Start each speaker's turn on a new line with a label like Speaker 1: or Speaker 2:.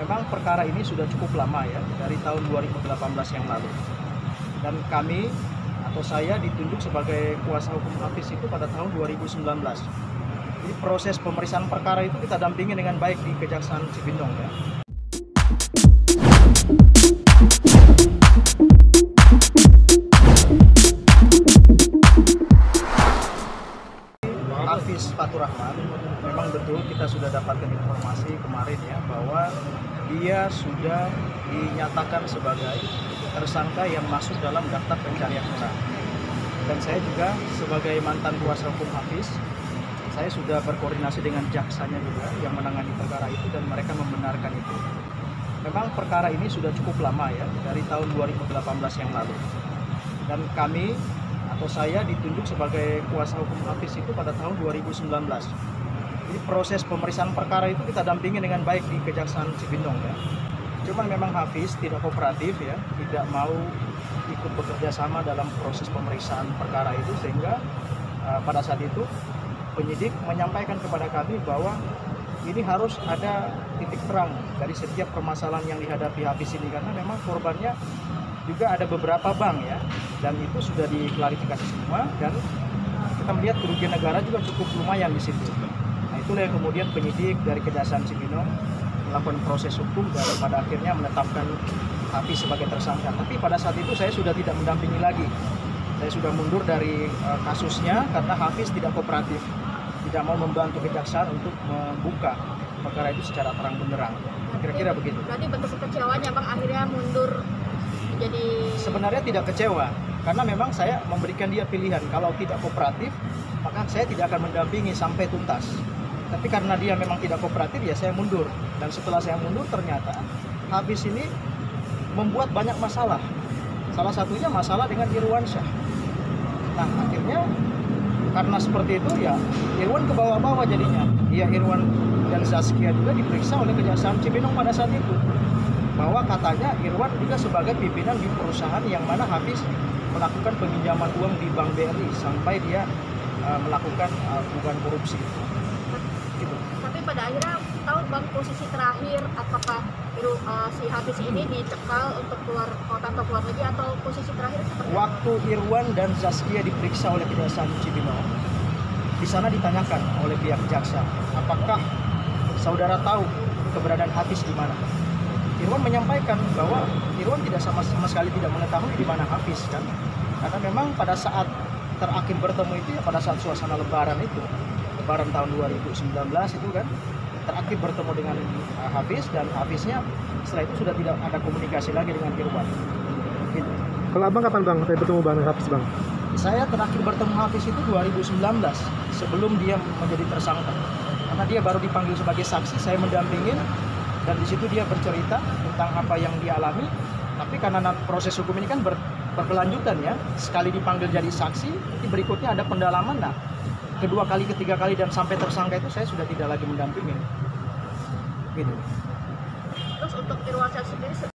Speaker 1: Memang perkara ini sudah cukup lama ya, dari tahun 2018 yang lalu. Dan kami atau saya ditunjuk sebagai kuasa hukum Hafiz itu pada tahun 2019. Jadi proses pemeriksaan perkara itu kita dampingi dengan baik di Kejaksaan Cibinong ya. Hafiz Fatur Rahman, memang betul kita sudah dapatkan informasi kemarin ya bahwa dia sudah dinyatakan sebagai tersangka yang masuk dalam daftar pencarian orang. Dan saya juga sebagai mantan kuasa hukum Hafiz, saya sudah berkoordinasi dengan jaksanya juga yang menangani perkara itu dan mereka membenarkan itu. Memang perkara ini sudah cukup lama ya, dari tahun 2018 yang lalu. Dan kami atau saya ditunjuk sebagai kuasa hukum Hafiz itu pada tahun 2019. Jadi proses pemeriksaan perkara itu kita dampingi dengan baik di Kejaksaan Cibinong ya. Cuman memang Hafiz tidak kooperatif ya, tidak mau ikut bekerja sama dalam proses pemeriksaan perkara itu, sehingga pada saat itu penyidik menyampaikan kepada kami bahwa ini harus ada titik terang dari setiap permasalahan yang dihadapi Hafiz ini, karena memang korbannya juga ada beberapa bank ya, dan itu sudah diklarifikasi semua dan kita melihat kerugian negara juga cukup lumayan di situ. Nah, itulah yang kemudian penyidik dari Kejaksaan Cibinong melakukan proses hukum dan pada akhirnya menetapkan Hafiz sebagai tersangka. Tapi pada saat itu saya sudah tidak mendampingi lagi. Saya sudah mundur dari kasusnya karena Hafiz tidak kooperatif, tidak mau membantu kejaksaan untuk membuka perkara itu secara terang benderang. Kira-kira begitu.
Speaker 2: Berarti bentuk kekecewanya Bang akhirnya mundur. Jadi
Speaker 1: sebenarnya tidak kecewa karena memang saya memberikan dia pilihan, kalau tidak kooperatif maka saya tidak akan mendampingi sampai tuntas. Tapi karena dia memang tidak kooperatif ya saya mundur, dan setelah saya mundur ternyata Hafiz ini membuat banyak masalah, salah satunya masalah dengan Irwansyah. Nah akhirnya karena seperti itu ya Irwan ke bawah-bawah jadinya. Ya Irwan dan Zaskia juga diperiksa oleh Kejaksaan Cibinong pada saat itu, bahwa katanya Irwan juga sebagai pimpinan di perusahaan yang mana Hafiz melakukan peminjaman uang di Bank BRI sampai dia melakukan dugaan korupsi. Gitu.
Speaker 2: Tapi pada akhirnya tahu Bang posisi terakhir apakah si Hafiz ini dicekal untuk keluar kota atau keluar negeri, atau posisi terakhir seperti apa?
Speaker 1: Waktu Irwan dan Zaskia diperiksa oleh Kejaksaan Cibinong, di sana ditanyakan oleh pihak jaksa, apakah saudara tahu keberadaan Hafiz di mana? Irwan menyampaikan bahwa Irwan tidak sama sekali tidak mengetahui di mana Hafiz kan, karena memang pada saat terakhir bertemu itu ya pada saat suasana Lebaran itu, Lebaran tahun 2019 itu kan, terakhir bertemu dengan Hafiz, dan Hafiznya setelah itu sudah tidak ada komunikasi lagi dengan Irwan. Gitu.
Speaker 3: Kalau abang kapan bang saya bertemu bang Hafiz bang?
Speaker 1: Saya terakhir bertemu Hafiz itu 2019 sebelum dia menjadi tersangka, karena dia baru dipanggil sebagai saksi, saya mendampingin. Dan di situ dia bercerita tentang apa yang dia alami. Tapi karena proses hukum ini kan berkelanjutan ya, sekali dipanggil jadi saksi, nanti berikutnya ada pendalaman. Nah, kedua kali, ketiga kali, dan sampai tersangka itu saya sudah tidak lagi mendampingi. Gitu.
Speaker 2: Terus untuk Irwansyah sendiri